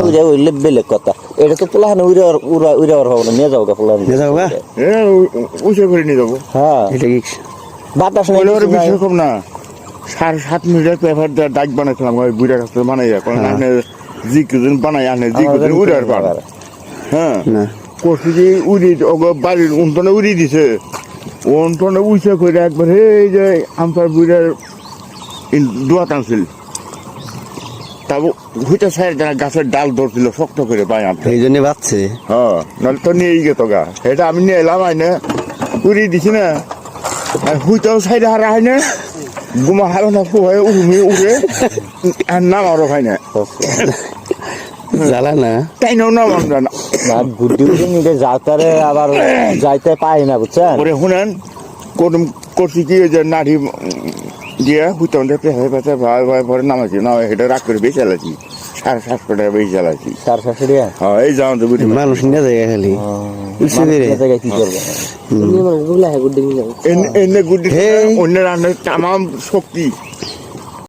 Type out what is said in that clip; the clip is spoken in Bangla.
উড়ে উড়লে বেলেগ কথা এটা তো পোলাহানে উড়ে উড়ে হবে না নিয়ে যাও গা পোলাহানে নিয়ে যাও গা উঁচে করে নিয়ে যাবো হ্যাঁ এটা কি বাতাস নেই ওর বিষয় কম না 7.5 মিনিটের পেপার ডাক বানাইছিলাম ওই বুড়া কাছে বানাইয়া কারণ আপনি জি কিছু বানাই আনে জি কিছু উড়ে আর পার হ্যাঁ না করছি যে উড়ি বাড়ির উন্টনে উড়িয়ে দিছে উন্টনে উঁচে করে একবার এই যে আমার বুড়ার দোয়া টানছিল তারপর হইতে সাইড গাছের ডাল ধরছিল শক্ত করে পাই আপনি এই জন্য বাচ্চে হ্যাঁ নাহলে তো নিয়েই গেত গা এটা আমি নিয়ে এলাম আইনে উড়িয়ে দিছি না আর হুইটাও সাইডে হারা হয় না গুমা হারা না হয়ে উড়ে আর নাম আরো হয় না জ্বালা না তাই নাও নাম আমরা না না গুড্ডি উড়ে নিতে যাতারে আবার যাইতে পাই না বুঝছেন পরে শুনেন করছি কি যে নাড়ি দিয়ে হুইটাও পেঁচে পেঁচে ভাই ভাই পরে নামাইছি না এটা রাগ করে বেশি চালাচ্ছি 750 টাকা বেশি চালাচ্ছি 450 হ্যাঁ এই যাও তো বুঝি মানুষ নিয়ে যায় খালি উঠছে বেরে জায়গায় কি করবে এনে গুড্ডি অন্য রান্নার তামাম শক্তি